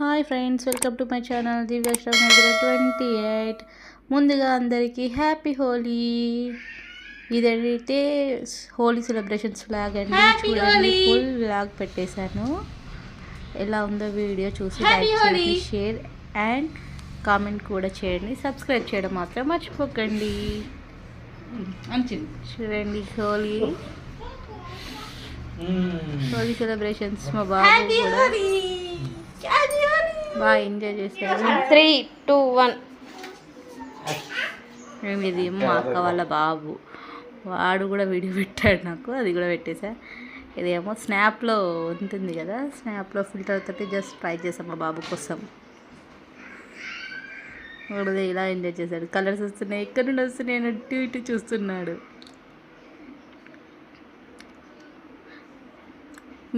Hi friends, welcome to my channel Divya Shravana 28. ముందుగా అందరికీ happy Holi. ఇదైతే హోలీ సెలబ్రేషన్స్ ఫ్లాగ్ అండి. చూడండి, ఫుల్ ఫ్లాగ్ పెట్టేశాను. ఎలా ఉందో వీడియో చూసి లైక్ చేయండి, షేర్ అండ్ కామెంట్ కూడా చేయండి. సబ్స్క్రైబ్ చేయడం మాత్రం మర్చిపోకండి. చూడండి, హోలీ సెలబ్రేషన్స్ మా బాబు కూడా బాగా ఎంజాయ్ చేశారు. 3, 2, 1. ఇది మా అక్క వాళ్ళ బాబు, వాడు కూడా వీడియో పెట్టాడు నాకు, అది కూడా పెట్టేసా. ఇదేమో స్నాప్లో ఉంటుంది కదా, స్నాప్లో ఫిల్టర్ తోటి జస్ట్ ట్రై చేసాం మా బాబు కోసం. వాడు ఇలా ఎంజాయ్ చేశాడు. కలర్స్ వస్తున్నాయి, ఎక్కడి నుండి వస్తున్నాయి అని అటు ఇటు చూస్తున్నాడు.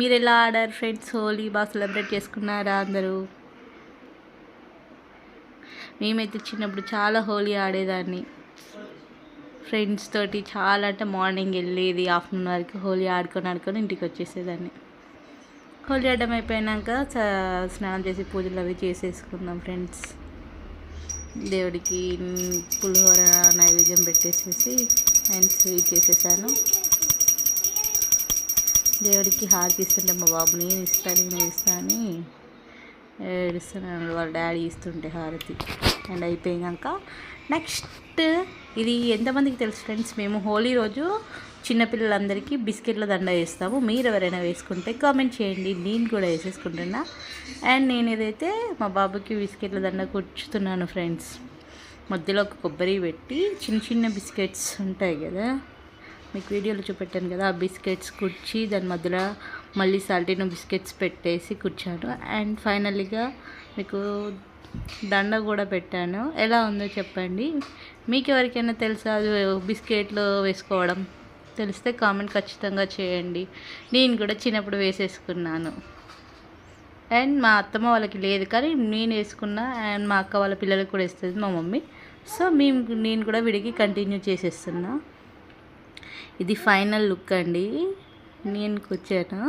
మీరు ఎలా ఆడారు ఫ్రెండ్స్? హోలీ బాగా సెలబ్రేట్ చేసుకున్నారా అందరూ? మేమైతే చిన్నప్పుడు చాలా హోలీ ఆడేదాన్ని ఫ్రెండ్స్ తోటి. చాలా అంటే మార్నింగ్ వెళ్ళేది, ఆఫ్టర్నూన్ వరకు హోలీ ఆడుకొని ఇంటికి వచ్చేసేదాన్ని. హోలీ ఆడడం అయిపోయాక స్నానం చేసి పూజలు అవి చేసేసుకున్నాం ఫ్రెండ్స్. దేవుడికి పులిహోర నైవేద్యం పెట్టేసేసి అండ్ స్వీట్ చేసేసాను. దేవుడికి హారతి ఇస్తుంటే మా బాబు నేను ఇస్తా అని ఏడుస్తున్నాను. వాళ్ళ డాడీ ఇస్తుంటే హారతి. అండ్ అయిపోయాక నెక్స్ట్ ఇది ఎంతమందికి తెలుసు ఫ్రెండ్స్, మేము హోలీ రోజు చిన్నపిల్లలందరికీ బిస్కెట్ల దండ వేస్తాము. మీరు ఎవరైనా వేసుకుంటే కామెంట్ చేయండి, నేను కూడా వేసేసుకుంటున్నా. అండ్ నేను ఏదైతే మా బాబుకి బిస్కెట్ల దండ కూర్చుతున్నాను ఫ్రెండ్స్. మధ్యలో ఒక కొబ్బరి పెట్టి చిన్న చిన్న బిస్కెట్స్ ఉంటాయి కదా, మీకు వీడియోలో చూపెట్టాను కదా, ఆ బిస్కెట్స్ కుర్చి దాని మధ్యలో మళ్ళీ సాల్టినో బిస్కెట్స్ పెట్టేసి కూర్చాను. అండ్ ఫైనల్గా మీకు దండ కూడా పెట్టాను. ఎలా ఉందో చెప్పండి. మీకు ఎవరికైనా తెలుసా అది బిస్కెట్లు వేసుకోవడం? తెలిస్తే కామెంట్ ఖచ్చితంగా చేయండి. నేను కూడా చిన్నప్పుడు వేసేసుకున్నాను. అండ్ మా అత్తమ్మ వాళ్ళకి లేదు కానీ నేను వేసుకున్నా. అండ్ మా అక్క వాళ్ళ పిల్లలకి కూడా వేస్తుంది మా మమ్మీ. సో నేను కూడా వీడికి కంటిన్యూ చేసేస్తున్నా. ఇది ఫైనల్ లుక్ అండి. నేను కూర్చాను.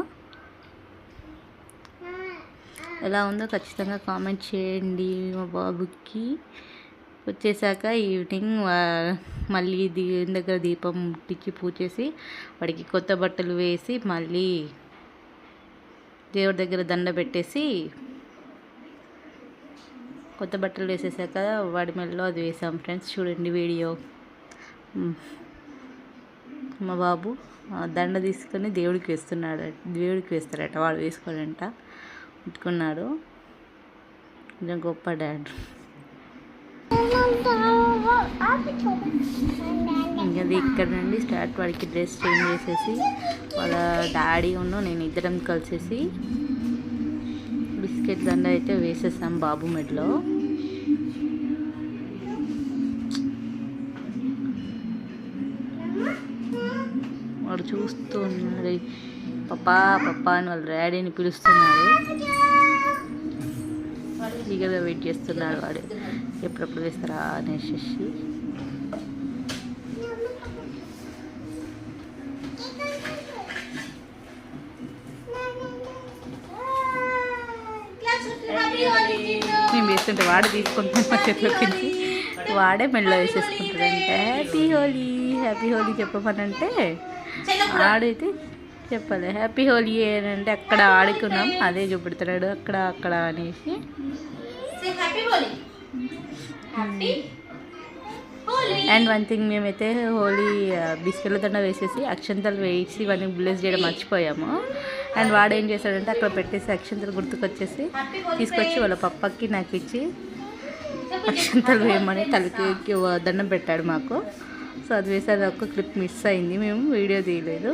ఎలా ఉందో ఖచ్చితంగా కామెంట్ చేయండి. మా బాబుకి వచ్చేసాక ఈవినింగ్ మళ్ళీ దేవుని దగ్గర దీపం ముట్టించి పూజ చేసి వాడికి కొత్త బట్టలు వేసి మళ్ళీ దేవుడి దగ్గర దండ పెట్టేసి కొత్త బట్టలు వేసేసాక వాడి మెడలో అది వేసాం ఫ్రెండ్స్. చూడండి వీడియో. మా బాబు దండ తీసుకొని దేవుడికి వేస్తాడట, వాడు వేసుకోడంట. పెట్టుకున్నాడు. కొంచెం గొప్ప డాడ్. అది ఇక్కడ నుండి స్టార్ట్. వాడికి డ్రెస్ చేంజ్ చేసేసి వాళ్ళ డాడీ నేను ఇద్దరం కలిసేసి బిస్కెట్ దండ అయితే వేసేసాం బాబు మెడలో. వాడు చూస్తూ ఉన్నాడు. పప్పా అని వాళ్ళ డాడీని పిలుస్తున్నాడు. ఈగగా వెయిట్ చేస్తున్నాడు వాడు, ఎప్పుడప్పుడు వేస్తారా అనేసి. మేము వేస్తుంటే వాడు తీసుకుంటున్నా చేతిలోకి, వాడే మెడలో వేసేసుకుంటాడంటే హ్యాపీ హోలీ చెప్పమనంటే ఆడైతే చెప్పాలి. హ్యాపీ హోలీ అంటే అక్కడ ఆడుకున్నాం అదే చూపెడుతున్నాడు అక్కడ అనేసి. అండ్ వన్ థింగ్, మేమైతే హోలీ బిస్కెట్ల దండ వేసేసి అక్షంతలు వేసి ఇవన్నీ బ్లెస్ చేయడం మర్చిపోయాము. అండ్ వాడు ఏం చేశాడంటే అక్కడ పెట్టేసి అక్షంతలు గుర్తుకొచ్చేసి తీసుకొచ్చి వాళ్ళ పప్పకి నాకు ఇచ్చి అక్షంతలు వేయమని తలకి దండం పెట్టాడు మాకు. సో అది వేసేది ఒక క్లిప్ మిస్ అయింది, మేము వీడియో తీయలేదు.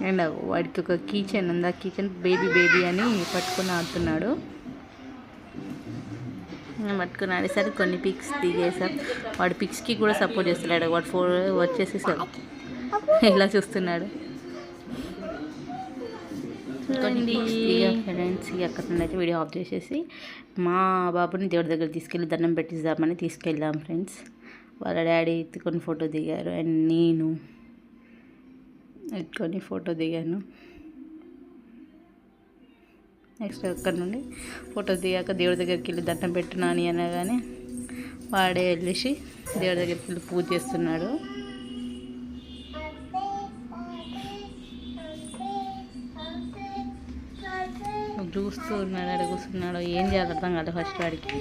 అండ్ వాడికి ఒక కీచెన్ ఉంది, ఆ కీచెన్ బేబీ అని పట్టుకుని ఆడుతున్నాడు. పట్టుకుని ఆడేసరికి కొన్ని పిక్స్ దిగేసాం. వాడు పిక్స్కి కూడా సపోర్ట్ చేస్తున్నాడు. వాడు 4 వచ్చేసేసాడు, ఇలా చూస్తున్నాడు. కొన్ని ఫ్రెండ్స్ అక్కడ నుండి అయితే వీడియో ఆఫ్ చేసేసి మా బాబుని దేవుడి దగ్గర తీసుకెళ్ళి దండం పెట్టిద్దామని తీసుకెళ్ళాం ఫ్రెండ్స్. వాళ్ళ డాడీ ఎత్తుకొని ఫోటో దిగారు అండ్ నేను ఎత్తుకొని ఫోటో దిగాను. నెక్స్ట్ అక్కడ నుండి ఫోటో దిగాక దేవుడి దగ్గరికి వెళ్ళి దండం పెట్టు నాని అనగానే వాడే వెళ్ళేసి దేవుడి దగ్గరికి వెళ్ళి పూజ చేస్తున్నాడు. చూస్తూ ఉన్నాడు, అక్కడ కూర్చున్నాడు. ఏం చేయాలి అర్థం కాదు ఫస్ట్ వాడికి.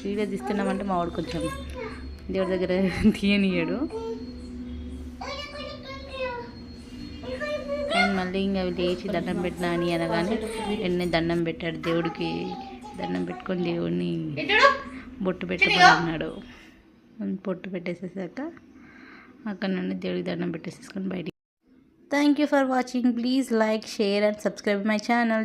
వీడియో తీస్తున్నామంటే మా వాడు కొంచెం దేవుడి దగ్గర తీయనియడు. అండ్ మళ్ళీ ఇంకా లేచి దండం పెట్టినా అని అనగానే వెంటనే దండం పెట్టాడు దేవుడికి. దండం పెట్టుకొని దేవుడిని బొట్టు పెట్టమని అన్నాడు. బొట్టు పెట్టేసేసాక అక్కడ నుండి దేవుడికి దండం పెట్టేసేసుకొని బయటికి. Thank you for watching. Please like, share and subscribe my channel.